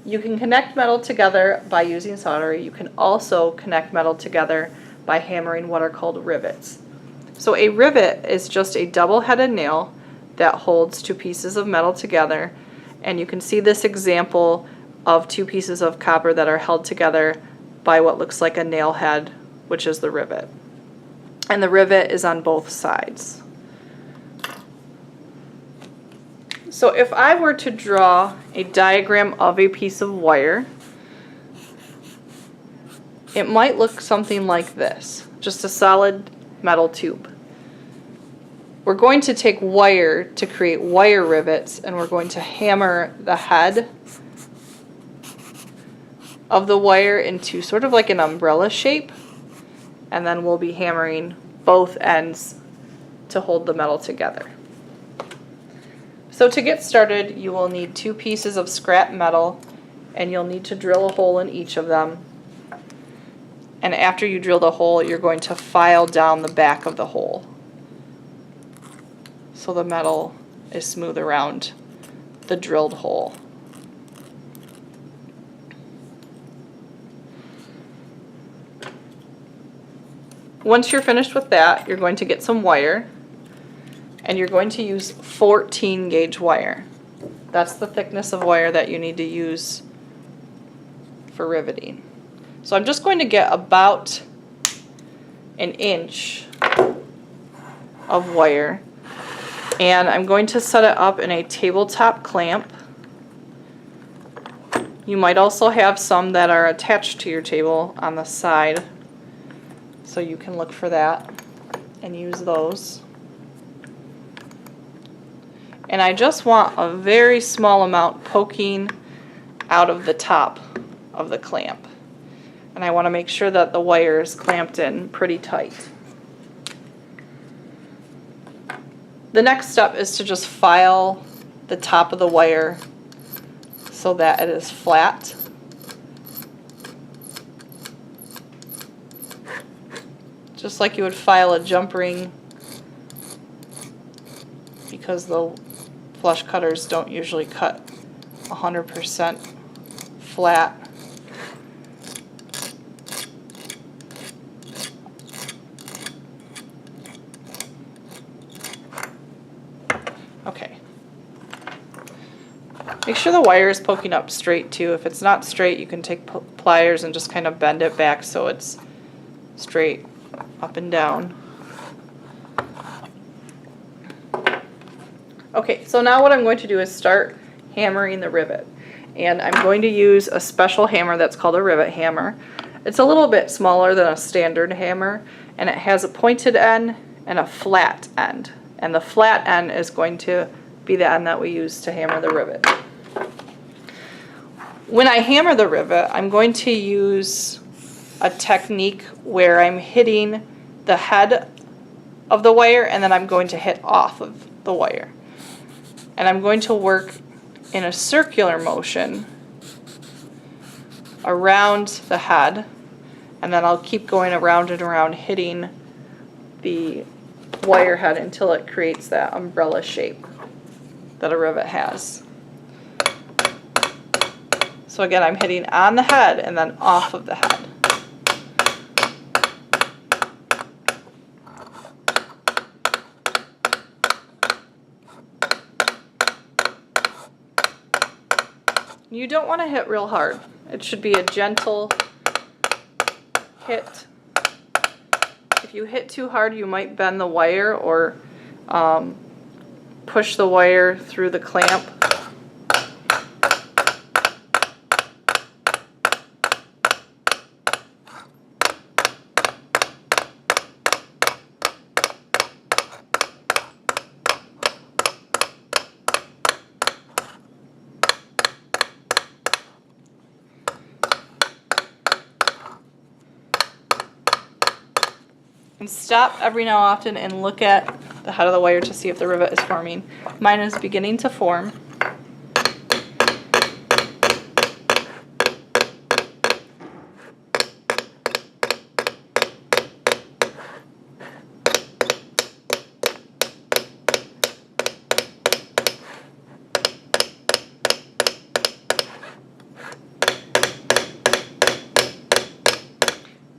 You can connect metal together by using solder. You can also connect metal together by hammering what are called rivets. So a rivet is just a double-headed nail that holds two pieces of metal together, and you can see this example of two pieces of copper that are held together by what looks like a nail head, which is the rivet. And the rivet is on both sides. So if I were to draw a diagram of a piece of wire, it might look something like this, just a solid metal tube. We're going to take wire to create wire rivets, and we're going to hammer the head of the wire into sort of like an umbrella shape, and then we'll be hammering both ends to hold the metal together. So to get started, you will need two pieces of scrap metal, and you'll need to drill a hole in each of them. And after you drill the hole, you're going to file down the back of the hole so the metal is smooth around the drilled hole. Once you're finished with that, you're going to get some wire, and you're going to use 14 gauge wire. That's the thickness of wire that you need to use for riveting. So I'm just going to get about an inch of wire, and I'm going to set it up in a tabletop clamp. You might also have some that are attached to your table on the side, so you can look for that and use those. And I just want a very small amount poking out of the top of the clamp. And I want to make sure that the wire is clamped in pretty tight. The next step is to just file the top of the wire so that it is flat. Just like you would file a jump ring, because the flush cutters don't usually cut 100% flat. Okay. Make sure the wire is poking up straight too. If it's not straight, you can take pliers and just kind of bend it back so it's straight up and down. Okay, so now what I'm going to do is start hammering the rivet. And I'm going to use a special hammer that's called a rivet hammer. It's a little bit smaller than a standard hammer, and it has a pointed end and a flat end. And the flat end is going to be the end that we use to hammer the rivet. When I hammer the rivet, I'm going to use a technique where I'm hitting the head of the wire, and then I'm going to hit off of the wire. And I'm going to work in a circular motion around the head, and then I'll keep going around and around hitting the wire head until it creates that umbrella shape that a rivet has. So again, I'm hitting on the head and then off of the head. You don't want to hit real hard. It should be a gentle hit. If you hit too hard, you might bend the wire or push the wire through the clamp. And stop every now and often and look at the head of the wire to see if the rivet is forming. Mine is beginning to form.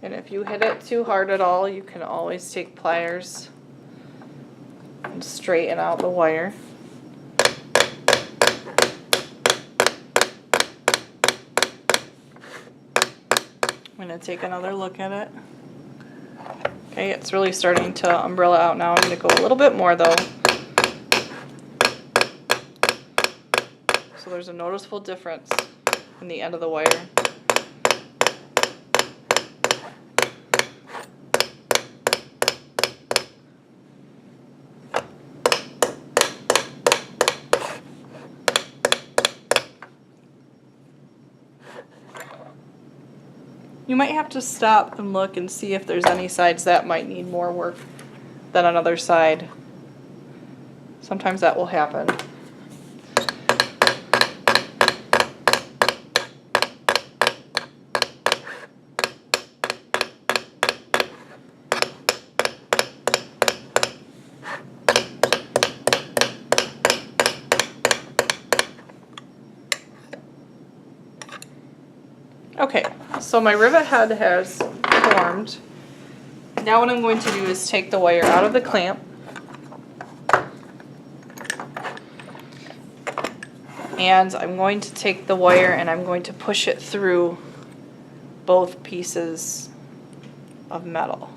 And if you hit it too hard at all, you can always take pliers and straighten out the wire. I'm going to take another look at it. Okay, it's really starting to umbrella out now. I'm going to go a little bit more though. So there's a noticeable difference in the end of the wire. You might have to stop and look and see if there's any sides that might need more work than another side. Sometimes that will happen. Okay, so my rivet head has formed. Now what I'm going to do is take the wire out of the clamp and I'm going to take the wire and I'm going to push it through both pieces of metal.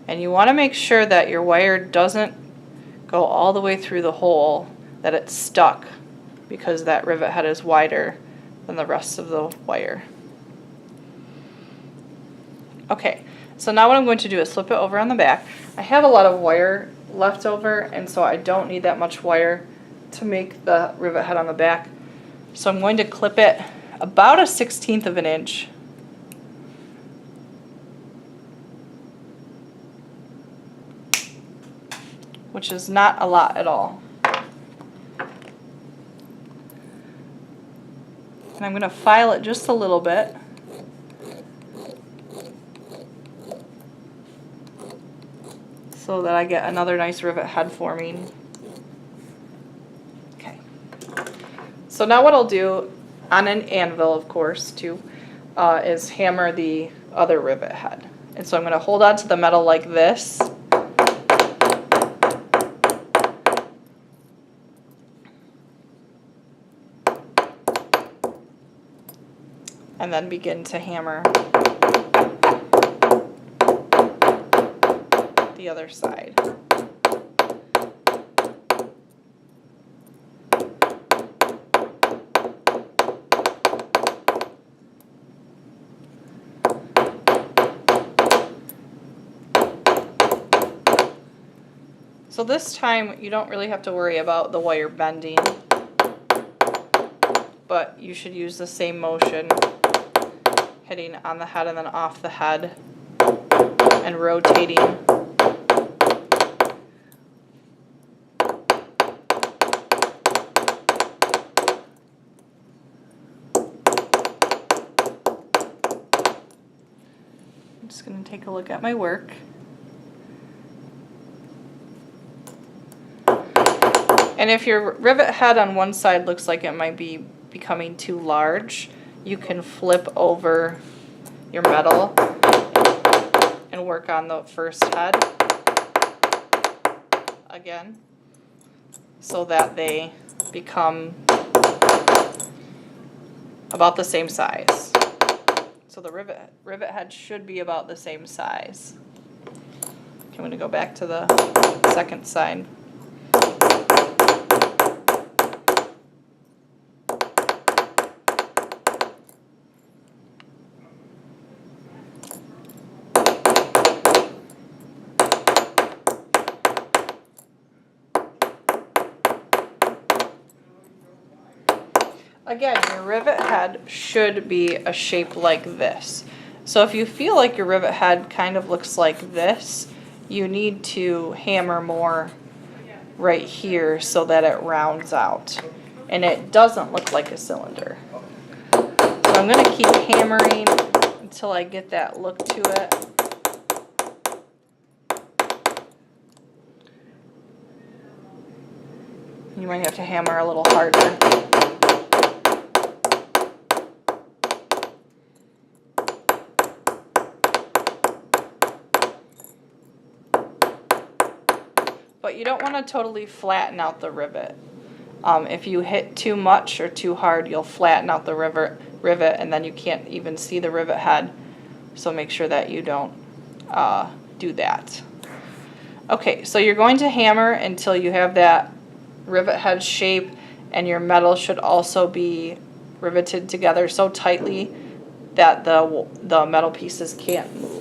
And you want to make sure that your wire doesn't go all the way through the hole, that it's stuck, because that rivet head is wider than the rest of the wire. Okay, so now what I'm going to do is flip it over on the back. I have a lot of wire left over, and so I don't need that much wire to make the rivet head on the back. So I'm going to clip it about 1/16 of an inch. Which is not a lot at all. And I'm going to file it just a little bit. So that I get another nice rivet head forming. Okay. So now what I'll do, on an anvil of course too, is hammer the other rivet head. And so I'm going to hold on to the metal like this. And then begin to hammer the other side. So this time you don't really have to worry about the wire bending, but you should use the same motion, hitting on the head and then off the head and rotating. I'm just going to take a look at my work. And if your rivet head on one side looks like it might be becoming too large, you can flip over your metal and work on the first head again so that they become about the same size. So the rivet head should be about the same size. Okay, I'm going to go back to the second side. Again, your rivet head should be a shape like this. So if you feel like your rivet head kind of looks like this, you need to hammer more right here so that it rounds out and it doesn't look like a cylinder. So I'm going to keep hammering until I get that look to it. You might have to hammer a little harder. But you don't want to totally flatten out the rivet. If you hit too much or too hard, you'll flatten out the rivet and then you can't even see the rivet head. So make sure that you don't do that. Okay, so you're going to hammer until you have that rivet head shape, and your metal should also be riveted together so tightly that the metal pieces can't move.